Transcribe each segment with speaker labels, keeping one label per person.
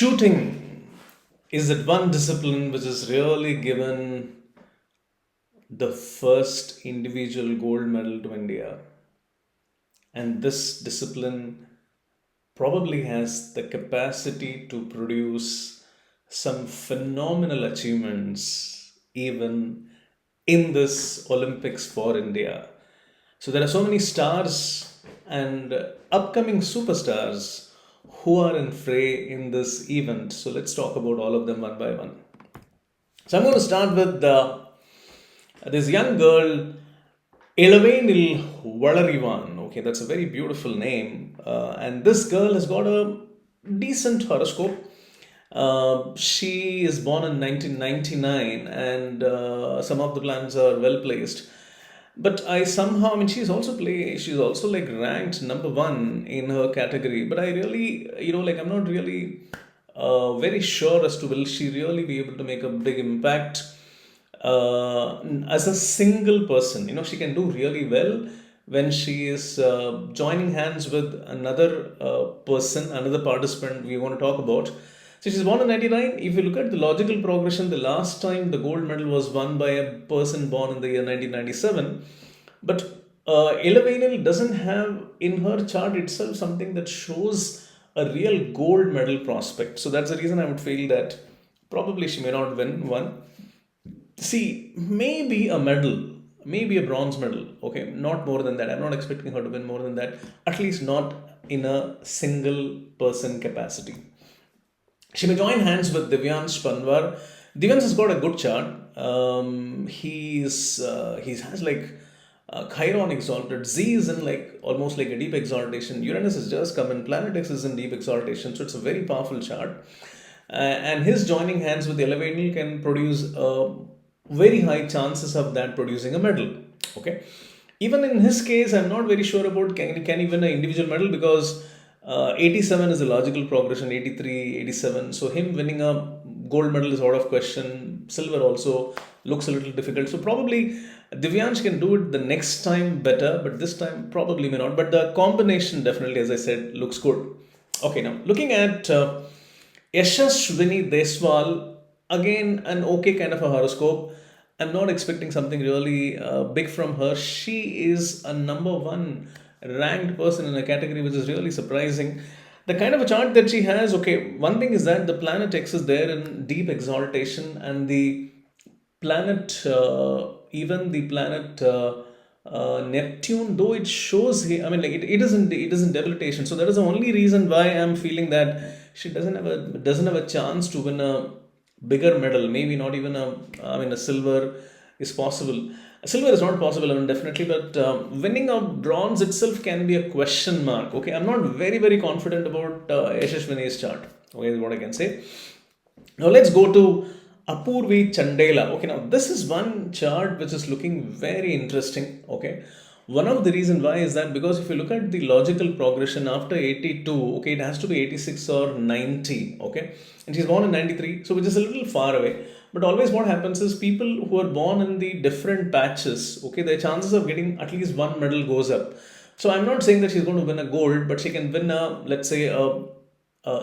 Speaker 1: Shooting is that one discipline which has really given the first individual gold medal to India. And this discipline probably has the capacity to produce some phenomenal achievements even in this Olympics for India. So there are so many stars and upcoming superstars who are in fray in this event. So let's talk about all of them one by one. So I'm going to start with this young girl, Elavenil Valarivan. Okay, that's a very beautiful name. And this girl has got a decent horoscope. She is born in 1999, and some of the planets are well placed. But I somehow, I mean, she's also like ranked number one in her category. But I really, I'm not really very sure as to will she really be able to make a big impact as a single person. She can do really well when she is joining hands with another person, another participant we want to talk about. So she's born in 99. If you look at the logical progression, the last time the gold medal was won by a person born in the year 1997. But Elavenil doesn't have in her chart itself something that shows a real gold medal prospect. So that's the reason I would feel that probably she may not win one. See, maybe a medal, maybe a bronze medal, okay, not more than that. I'm not expecting her to win more than that, at least not in a single person capacity. She may join hands with Divyansh Panwar. Divyansh has got a good chart. He has like Chiron exalted. Z is in like almost like a deep exaltation. Uranus has just come in. Planet X is in deep exaltation. So it's a very powerful chart. And his joining hands with Elavenil can produce very high chances of that producing a medal. Okay. Even in his case, I'm not very sure about can he win an individual medal, because 87 is a logical progression, 83, 87. So him winning a gold medal is out of question. Silver also looks a little difficult. So probably Divyansh can do it the next time better, but this time probably may not. But the combination definitely, as I said, looks good. Okay, now looking at Yashaswini Deswal, again an okay kind of a horoscope. I'm not expecting something really big from her. She is a number one ranked person in a category, which is really surprising. The kind of a chart that she has, okay, one thing is that the planet X is there in deep exaltation, and the planet, even the planet Neptune, though it shows here, I mean, like it isn't debilitation. So that is the only reason why I'm feeling that she doesn't have a chance to win a bigger medal. Maybe not even a silver is possible. Silver is not possible, I mean, definitely, but winning a bronze itself can be a question mark. Okay, I'm not very, very confident about Yashaswini's chart. Okay, is what I can say. Now let's go to Apurvi Chandela. Okay, now this is one chart which is looking very interesting. Okay, one of the reason why is that because if you look at the logical progression after 82, okay, it has to be 86 or 90. Okay, and she's born in 93, so which is a little far away. But always what happens is people who are born in the different patches, okay, their chances of getting at least one medal goes up. So I'm not saying that she's going to win a gold, but she can win let's say a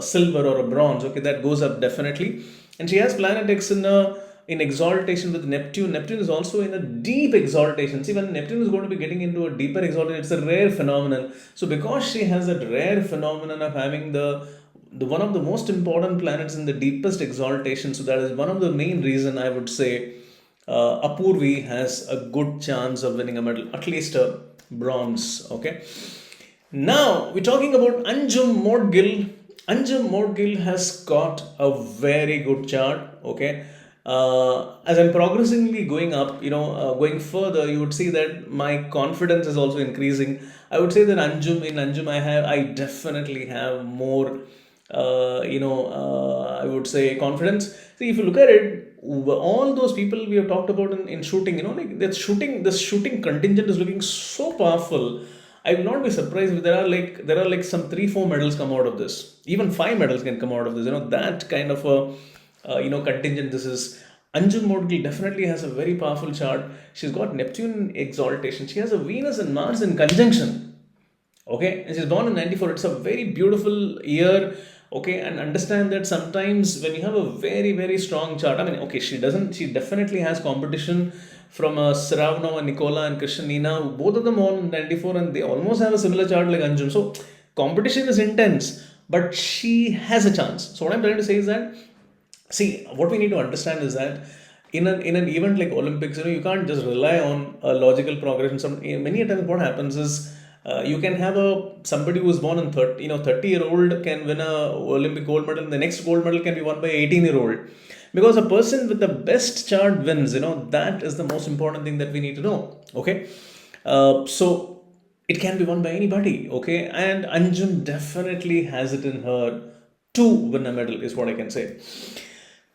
Speaker 1: silver or a bronze. Okay, that goes up definitely. And she has planet X in exaltation with Neptune. Neptune is also in a deep exaltation. See, when Neptune is going to be getting into a deeper exaltation, it's a rare phenomenon. So because she has that rare phenomenon of having the one of the most important planets in the deepest exaltation, so that is one of the main reason I would say Apurvi has a good chance of winning a medal, at least a bronze. Okay. Now we're talking about Anjum Moudgil. Anjum Moudgil has got a very good chart. Okay. As I'm progressively going up, going further, you would see that my confidence is also increasing. I would say that in Anjum, I definitely have more I would say confidence. See, if you look at it, all those people we have talked about in shooting, like this shooting contingent is looking so powerful. I will not be surprised if there are like some 3-4 medals come out of this. Even 5 medals can come out of this. That kind of a contingent. This is Anjum Moudgil definitely has a very powerful chart. She's got Neptune exaltation. She has a Venus and Mars in conjunction. Okay, and she's born in 94. It's a very beautiful year. Okay, and understand that sometimes when you have a very, very strong chart, I mean, okay, she definitely has competition from Saravna and Nicola and Krishnina, who both of them on 94, and they almost have a similar chart like Anjum. So, competition is intense, but she has a chance. So, what I'm trying to say is that, see, what we need to understand is that in an event like Olympics, you can't just rely on a logical progression. Many times what happens is you can have somebody who was born in 30-year-old can win a Olympic gold medal, and the next gold medal can be won by 18-year-old. Because a person with the best chart wins, that is the most important thing that we need to know. Okay, so it can be won by anybody. Okay, and Anjum definitely has it in her to win a medal, is what I can say.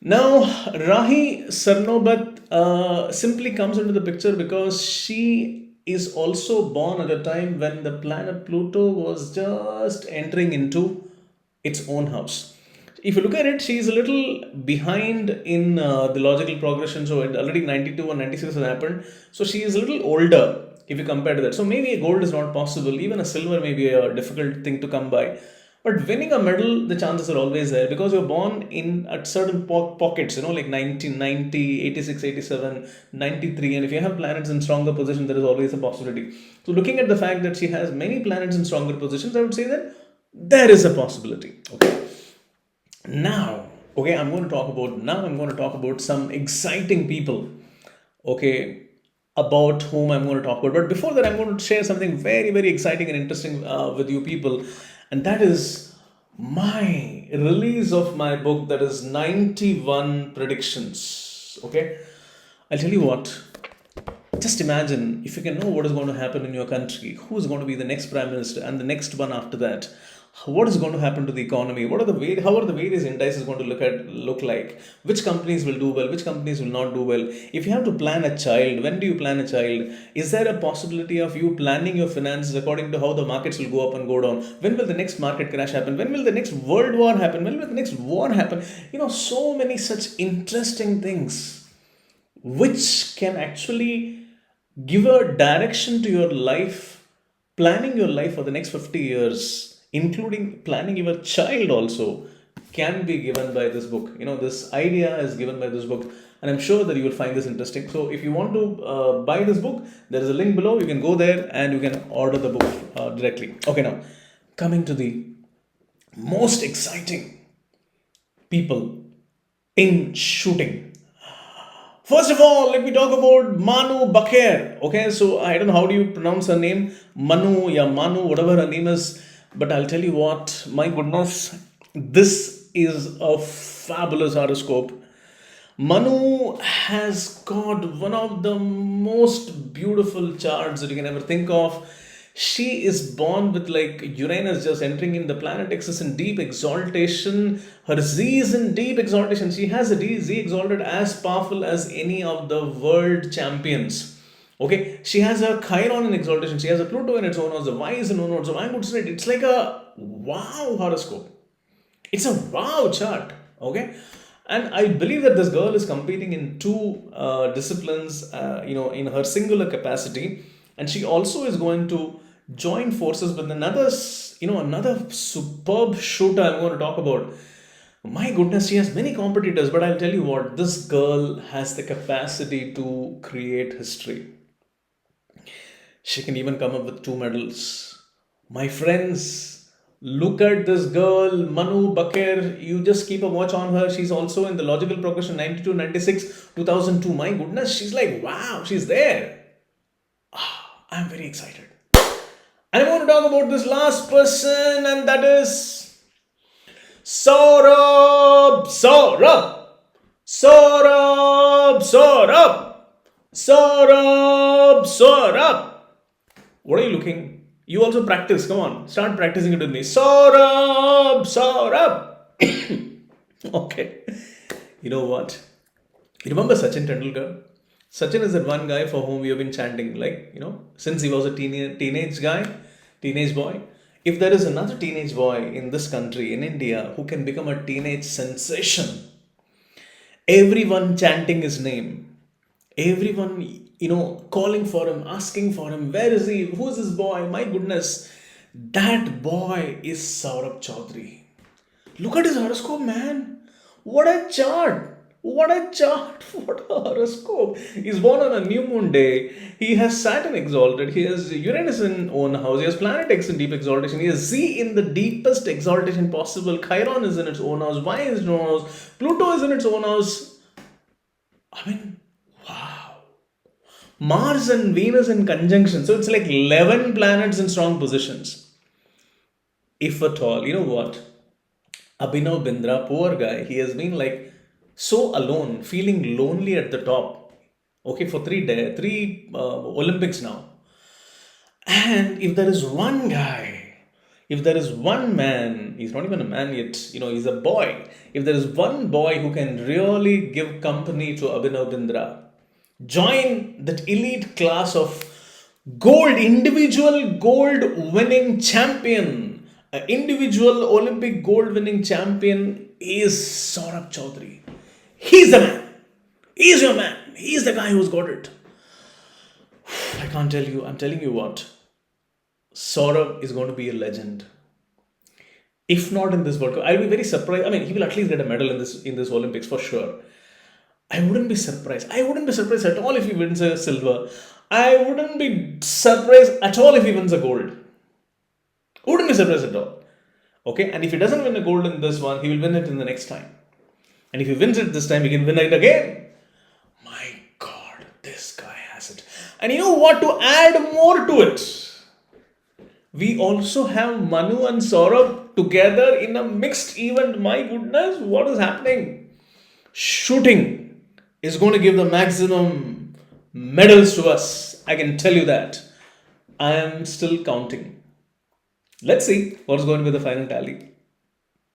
Speaker 1: Now, Rahi Sarnobat simply comes into the picture because she is also born at a time when the planet Pluto was just entering into its own house. If you look at it, she is a little behind in the logical progression. So, already 92 or 96 has happened. So, she is a little older if you compare to that. So, maybe a gold is not possible. Even a silver may be a difficult thing to come by. But winning a medal, the chances are always there because you're born in at certain pockets, like 1990, 86, 87, 93. And if you have planets in stronger position, there is always a possibility. So looking at the fact that she has many planets in stronger positions, I would say that there is a possibility. Okay. Now, I'm going to talk about some exciting people. Okay, about whom I'm going to talk about. But before that, I'm going to share something very, very exciting and interesting with you people. And that is my release of my book, that is 91 Predictions. Okay, I'll tell you what. Just imagine if you can know what is going to happen in your country, who is going to be the next prime minister and the next one after that. What is going to happen to the economy? How are the various indices going to look like? Which companies will do well? Which companies will not do well? If you have to plan a child, when do you plan a child? Is there a possibility of you planning your finances according to how the markets will go up and go down? When will the next market crash happen? When will the next world war happen? When will the next war happen? So many such interesting things which can actually give a direction to your life, planning your life for the next 50 years, including planning your child also, can be given by this book. This idea is given by this book, and I'm sure that you will find this interesting. So if you want to buy this book, there is a link below. You can go there and you can order the book directly. Okay, now coming to the most exciting people in shooting. First of all, let me talk about Manu Bhaker. Okay, so I don't know how do you pronounce her name, Manu, whatever her name is. But I'll tell you what, my goodness, this is a fabulous horoscope. Manu has got one of the most beautiful charts that you can ever think of. She is born with like Uranus just entering in the planet axis in deep exaltation. Her Z is in deep exaltation. She has a Z exalted as powerful as any of the world champions. Okay, she has a Chiron in exaltation. She has a Pluto in its own house. The Y is in own house. So I would say it's like a wow horoscope. It's a wow chart. Okay, and I believe that this girl is competing in two disciplines. In her singular capacity, and she also is going to join forces with another superb shooter I'm going to talk about. My goodness, she has many competitors, but I'll tell you what, this girl has the capacity to create history. She can even come up with two medals. My friends, look at this girl, Manu Bhaker. You just keep a watch on her. She's also in the logical progression 92, 96, 2002. My goodness, she's like, wow, she's there. I'm very excited. And I want to talk about this last person, and that is Saurabh. What are you looking? You also practice. Come on, start practicing it with me. Saurabh. Okay. You know what? You remember Sachin Tendulkar? Sachin is that one guy for whom we have been chanting, since he was a teenage boy. If there is another teenage boy in this country, in India, who can become a teenage sensation, everyone chanting his name, everyone, calling for him, asking for him, where is he? Who is this boy? My goodness, that boy is Saurabh Chaudhary. Look at his horoscope, man. What a chart. What a chart. What a horoscope. He's born on a new moon day. He has Saturn exalted. He has Uranus in own house. He has planet X in deep exaltation. He has Z in the deepest exaltation possible. Chiron is in its own house. Y is in its own house. Pluto is in its own house. I mean, wow. Mars and Venus in conjunction. So it's like 11 planets in strong positions. If at all, you know what? Abhinav Bindra, poor guy, he has been like so alone, feeling lonely at the top. Okay, for three Olympics now. And if there is one guy, if there is one man, he's not even a man yet, he's a boy. If there is one boy who can really give company to Abhinav Bindra, join that elite class of individual gold winning champion, individual Olympic gold winning champion is Saurabh Chaudhary. He's the man. He's your man. He's the guy who's got it. I can't tell you. I'm telling you what. Saurabh is going to be a legend. If not in this World Cup, I'll be very surprised. I mean, he will at least get a medal in this Olympics for sure. I wouldn't be surprised. I wouldn't be surprised at all if he wins a silver. I wouldn't be surprised at all if he wins a gold. Wouldn't be surprised at all. Okay, and if he doesn't win a gold in this one, he will win it in the next time. And if he wins it this time, he can win it again. My God, this guy has it. And you know what? To add more to it, we also have Manu and Saurabh together in a mixed event. My goodness, what is happening? Shooting is going to give the maximum medals to us. I can tell you that. I am still counting. Let's see what's going to be the final tally.